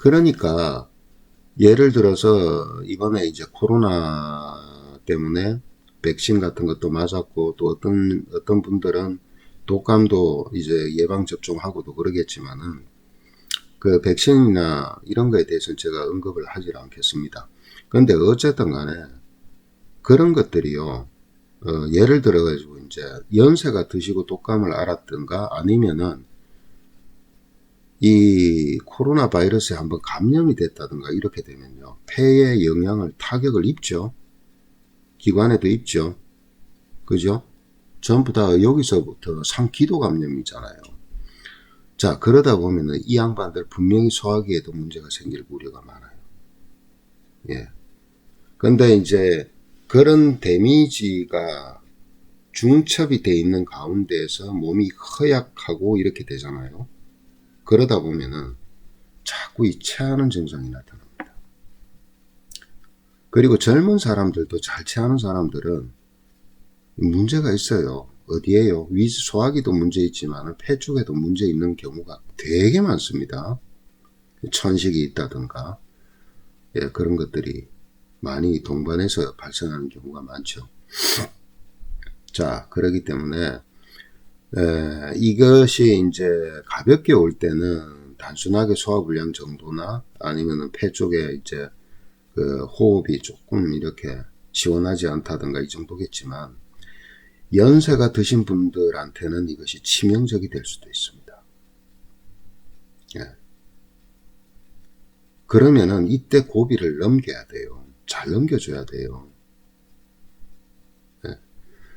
그러니까 예를 들어서 이번에 이제 코로나 때문에 백신 같은 것도 맞았고 또 어떤 분들은 독감도 이제 예방 접종하고도 그러겠지만은 그 백신이나 이런 거에 대해서는 제가 언급을 하지 않겠습니다. 그런데 어쨌든 간에 그런 것들이요. 예를 들어 가지고 이제 연세가 드시고 독감을 앓았든가 아니면은 이 코로나 바이러스에 한번 감염이 됐다든가 이렇게 되면요. 폐에 영향을 타격을 입죠. 기관에도 입죠. 그죠? 전부 다 여기서부터 상기도 감염이잖아요. 자, 그러다 보면은 이 양반들 분명히 소화기에도 문제가 생길 우려가 많아요. 예. 근데 이제 그런 데미지가 중첩이 돼 있는 가운데에서 몸이 허약하고 이렇게 되잖아요. 그러다 보면은 자꾸 이 체하는 증상이 나타납니다. 그리고 젊은 사람들도 잘 체하는 사람들은 문제가 있어요. 어디에요? 소화기도 문제 있지만 폐 쪽에도 문제 있는 경우가 되게 많습니다. 천식이 있다든가 예, 그런 것들이 많이 동반해서 발생하는 경우가 많죠. 자, 그렇기 때문에 이것이 이제 가볍게 올 때는 단순하게 소화불량 정도나 아니면은 폐 쪽에 이제 그 호흡이 조금 이렇게 시원하지 않다든가 이 정도겠지만 연세가 드신 분들한테는 이것이 치명적이 될 수도 있습니다. 예. 그러면은 이때 고비를 넘겨야 돼요. 잘 넘겨줘야 돼요. 예.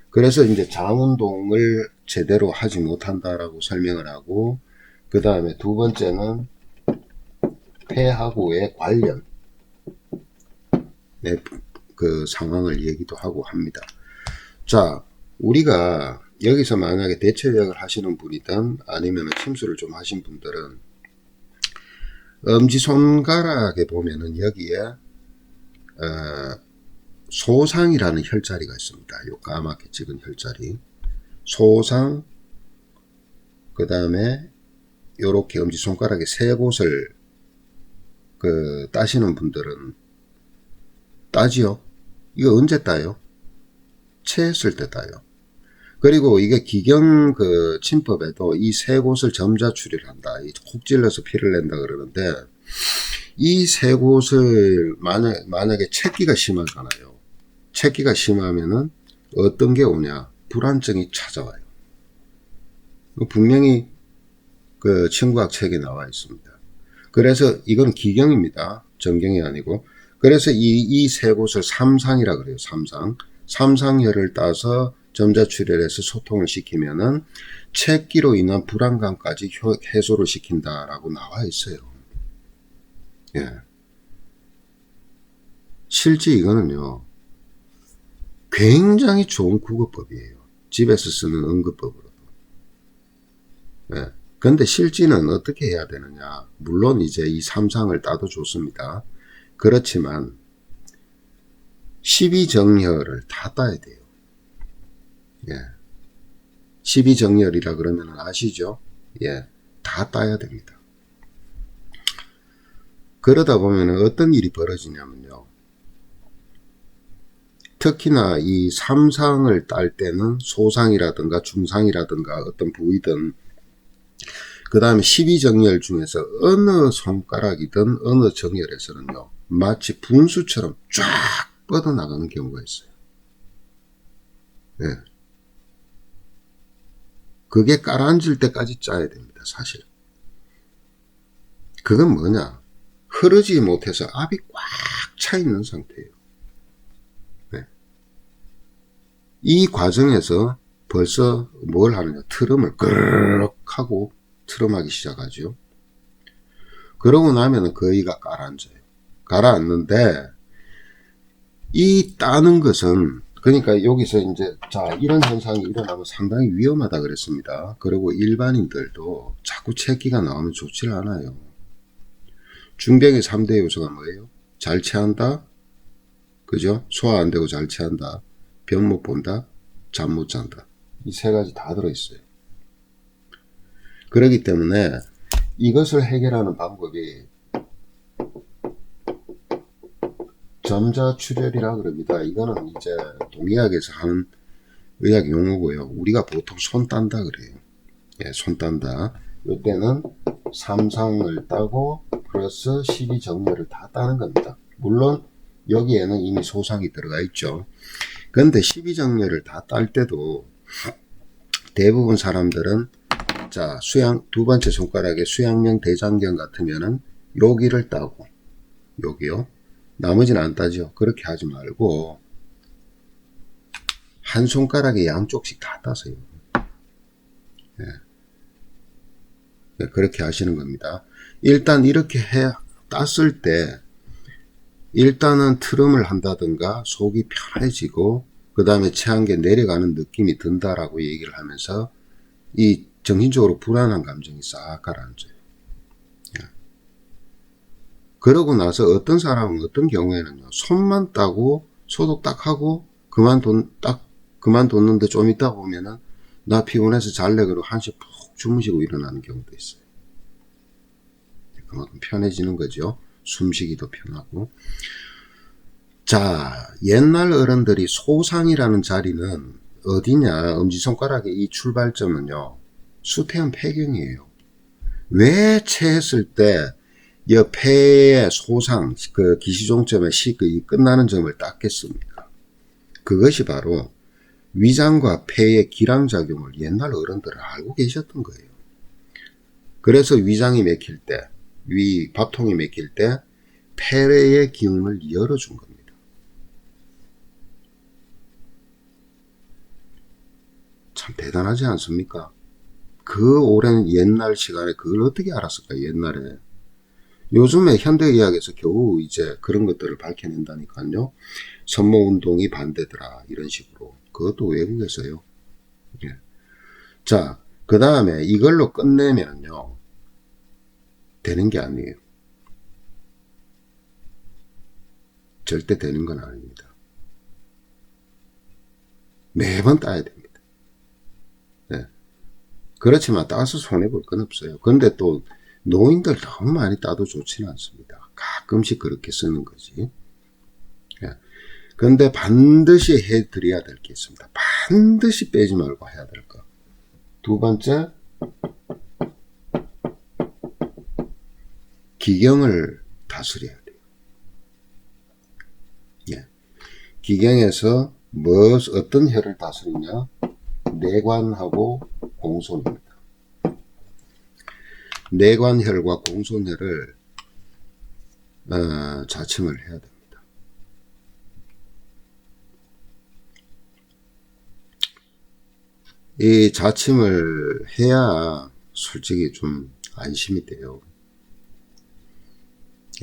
그래서 이제 장운동을 제대로 하지 못한다라고 설명을 하고, 그 다음에 두 번째는 폐하고의 관련, 네, 그 상황을 얘기도 하고 합니다. 자, 우리가 여기서 만약에 대체역을 하시는 분이든 아니면 침수를 좀 하신 분들은 엄지손가락에 보면은 여기에 소상이라는 혈자리가 있습니다. 요 까맣게 찍은 혈자리. 소상, 그 다음에 요렇게 엄지손가락에 세 곳을 그 따시는 분들은 따지요. 이거 언제 따요? 체했을 때 따요. 그리고 이게 기경 그 침법에도 이 세 곳을 점자 추리를 한다. 콕 찔러서 피를 낸다 그러는데 이 세 곳을 만약에 채기가 심하잖아요. 채기가 심하면은 어떤 게 오냐? 불안증이 찾아와요. 분명히 그 친구학 책에 나와 있습니다. 그래서 이건 기경입니다. 정경이 아니고. 그래서 이 세 곳을 삼상이라 그래요. 삼상. 삼상혈을 따서 점자출혈해서 소통을 시키면은 채기로 인한 불안감까지 해소를 시킨다라고 나와 있어요. 예. 실제 이거는요, 굉장히 좋은 구급법이에요. 집에서 쓰는 응급법으로도. 예. 근데 실제는 어떻게 해야 되느냐. 물론 이제 이 삼상을 따도 좋습니다. 그렇지만 12정혈을 다 따야 돼요. 예. 12정혈이라 그러면 아시죠? 예. 다 따야 됩니다. 그러다 보면 어떤 일이 벌어지냐면요. 특히나 이 삼상을 딸 때는 소상이라든가 중상이라든가 어떤 부위든 그 다음에 12정혈 중에서 어느 손가락이든 어느 정혈에서는요. 마치 분수처럼 쫙 뻗어나가는 경우가 있어요. 예. 그게 가라앉을 때까지 짜야 됩니다. 사실. 그건 뭐냐? 흐르지 못해서 압이 꽉 차 있는 상태예요. 네. 이 과정에서 벌써 뭘 하느냐? 트럼을 끄르륵 하고 트럼하기 시작하죠. 그러고 나면 거의가 가라앉아요. 가라앉는데 이 따는 것은 그러니까 여기서 이제 자 이런 현상이 일어나면 상당히 위험하다 그랬습니다. 그리고 일반인들도 자꾸 체기가 나오면 좋지를 않아요. 중병의 3대 요소가 뭐예요? 잘 체한다, 그죠? 소화 안 되고 잘 체한다, 병 못 본다, 잠 못 잔다. 이 세 가지 다 들어있어요. 그렇기 때문에 이것을 해결하는 방법이 점자출혈이라 그럽니다. 이거는 이제 동의학에서 하는 의학 용어고요. 우리가 보통 손 딴다 그래요. 예, 손 딴다. 이때는 삼상을 따고 플러스 12정렬을 다 따는 겁니다. 물론 여기에는 이미 소상이 들어가 있죠. 근데 12정렬을 다 딸 때도 대부분 사람들은 자, 두 번째 손가락에 수양명 대장경 같으면은 여기를 따고 여기요. 나머지는 안 따죠. 그렇게 하지 말고 한 손가락에 양쪽씩 다 따세요. 예. 네, 그렇게 하시는 겁니다. 일단 이렇게 땄을 때 일단은 트름을 한다든가 속이 편해지고 그 다음에 체한계 내려가는 느낌이 든다라고 얘기를 하면서 이 정신적으로 불안한 감정이 싹 가라앉아요. 예. 그러고 나서 어떤 사람은 어떤 경우에는요, 손만 따고 소독 딱 하고 그만뒀는데 좀 있다 보면은 나 피곤해서 잘래 그러고 한시 푹 주무시고 일어나는 경우도 있어요. 그만큼 편해지는 거죠. 숨쉬기도 편하고. 자, 옛날 어른들이 소상이라는 자리는 어디냐? 엄지손가락의 이 출발점은요, 수태현 폐경이에요. 왜 체했을 때 이 폐의 소상, 그 기시종점의 끝나는 점을 닦겠습니까? 그것이 바로 위장과 폐의 기량작용을 옛날 어른들은 알고 계셨던 거예요. 그래서 위장이 막힐 때, 밥통이 막힐 때 폐의 기운을 열어준 겁니다. 참 대단하지 않습니까? 그 오랜 옛날 시간에 그걸 어떻게 알았을까, 옛날에. 요즘에 현대의학에서 겨우 이제 그런 것들을 밝혀낸다니까요. 선모운동이 반대더라, 이런 식으로. 그것도 외국에서요. 예. 자, 그 다음에 이걸로 끝내면요, 되는 게 아니에요. 절대 되는 건 아닙니다. 매번 따야 됩니다. 네. 그렇지만 따서 손해볼 건 없어요. 근데 또 노인들 너무 많이 따도 좋지는 않습니다. 가끔씩 그렇게 쓰는 거지. 예. 근데 반드시 해드려야 될 게 있습니다. 반드시 빼지 말고 해야 될 거. 두 번째, 기경을 다스려야 돼요. 예. 기경에서 어떤 혈을 다스리냐? 내관하고 공손입니다. 내관혈과 공손혈을 자침을 해야 됩니다. 이 자침을 해야 솔직히 좀 안심이 돼요.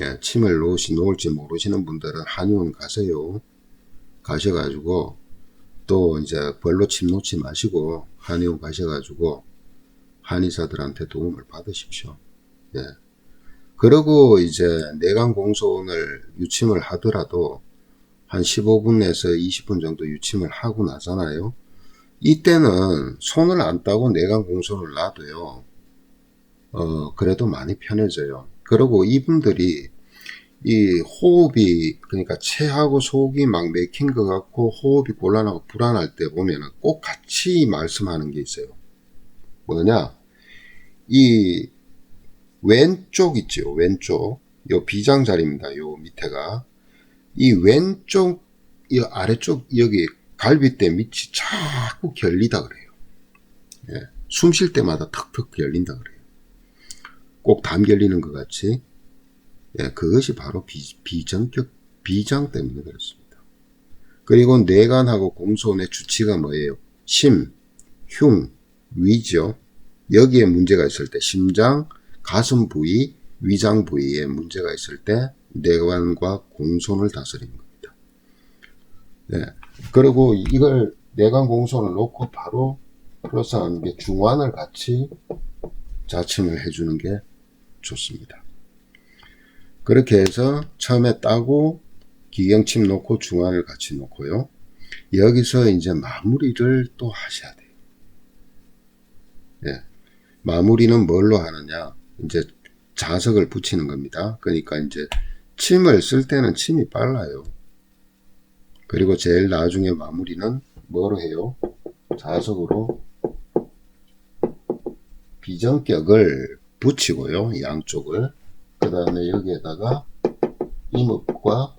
예, 침을 놓을지 모르시는 분들은 한의원 가세요. 가셔가지고 또 이제 별로 침 놓지 마시고 한의원 가셔가지고 한의사들한테 도움을 받으십시오. 예. 그리고 이제 내관공손을 유침을 하더라도 한 15분에서 20분 정도 유침을 하고 나잖아요. 이때는 손을 안 따고 내관공손을 놔도요, 그래도 많이 편해져요. 그리고 이분들이 이 호흡이, 그러니까 체하고 속이 막 막힌 것 같고 호흡이 곤란하고 불안할 때 보면은 꼭 같이 말씀하는 게 있어요. 뭐냐? 이 왼쪽 있죠. 왼쪽. 요 비장자리입니다. 요 밑에가. 이 왼쪽, 이 아래쪽, 여기 갈비뼈 밑이 자꾸 결리다 그래요. 예. 숨 쉴 때마다 턱턱 결린다 그래요. 꼭 담 결리는 것 같이. 예, 그것이 바로 비장 때문에 그렇습니다. 그리고 내관하고 공손의 주치가 뭐예요? 심, 흉, 위죠. 여기에 문제가 있을 때 심장, 가슴 부위, 위장 부위에 문제가 있을 때 내관과 공손을 다스리는 겁니다. 네. 그리고 이걸 내관 공손을 놓고 바로 플러스하는 게 중환을 같이 자침을 해주는 게 좋습니다. 그렇게 해서 처음에 따고 기경침 놓고 중환을 같이 놓고요. 여기서 이제 마무리를 또 하셔야 돼요. 예. 마무리는 뭘로 하느냐? 이제 자석을 붙이는 겁니다. 그러니까 이제 침을 쓸 때는 침이 빨라요. 그리고 제일 나중에 마무리는 뭐로 해요? 자석으로 비정격을 붙이고요. 양쪽을. 그 다음에 여기에다가 임읍과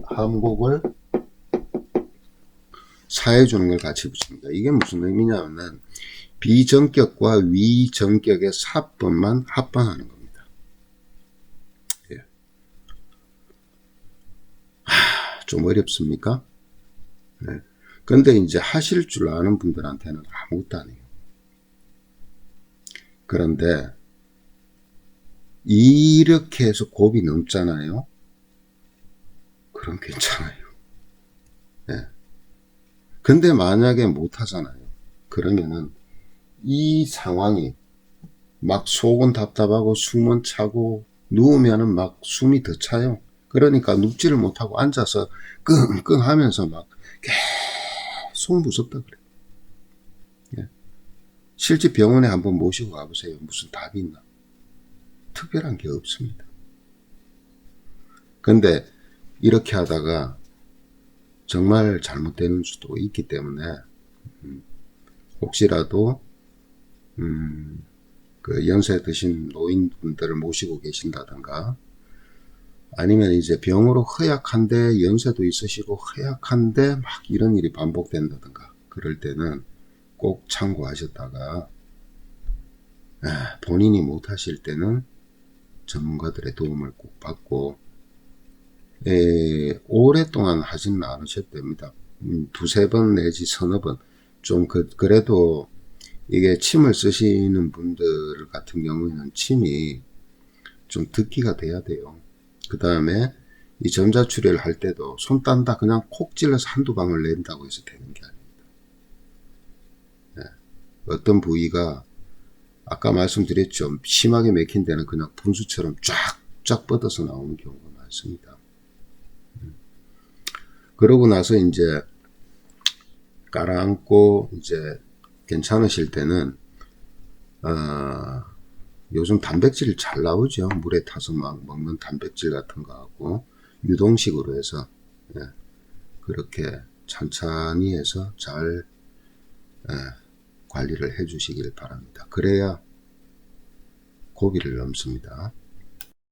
함곡을 사해주는 걸 같이 붙입니다. 이게 무슨 의미냐면 비정격과 위정격의 사법만 합반하는 겁니다. 예. 좀 어렵습니까? 네. 근데 이제 하실 줄 아는 분들한테는 아무것도 안 해요. 그런데 이렇게 해서 곱이 넘잖아요. 그럼 괜찮아요. 예. 근데 만약에 못 하잖아요. 그러면은 이 상황이 막 속은 답답하고 숨은 차고 누우면은 막 숨이 더 차요. 그러니까 눕지를 못하고 앉아서 끙끙 하면서 막 계속 무섭다 그래요. 예. 실제 병원에 한번 모시고 가보세요. 무슨 답이 있나? 특별한 게 없습니다. 근데 이렇게 하다가 정말 잘못되는 수도 있기 때문에 혹시라도 그 연세 드신 노인분들을 모시고 계신다든가 아니면 이제 병으로 허약한데 연세도 있으시고 허약한데 막 이런 일이 반복된다든가 그럴 때는 꼭 참고하셨다가 본인이 못하실 때는 전문가들의 도움을 꼭 받고 오랫동안 하지는 않으셔도 됩니다. 두세 번 내지 서너 번 좀 그래도 이게 침을 쓰시는 분들 같은 경우에는 침이 좀 듣기가 돼야 돼요. 그 다음에 이 전자출혈을 할 때도 손 딴다 그냥 콕 찔러서 한두 방울 낸다고 해서 되는 게 아닙니다. 네. 어떤 부위가 아까 말씀드렸죠. 심하게 맥힌 데는 그냥 분수처럼 쫙쫙 뻗어서 나오는 경우가 많습니다. 그러고 나서 이제 깔아앉고 이제 괜찮으실 때는 요즘 단백질 잘 나오죠. 물에 타서 막 먹는 단백질 같은 거 하고 유동식으로 해서 그렇게 찬찬히 해서 잘 관리를 해 주시길 바랍니다. 그래야 고비를 넘습니다.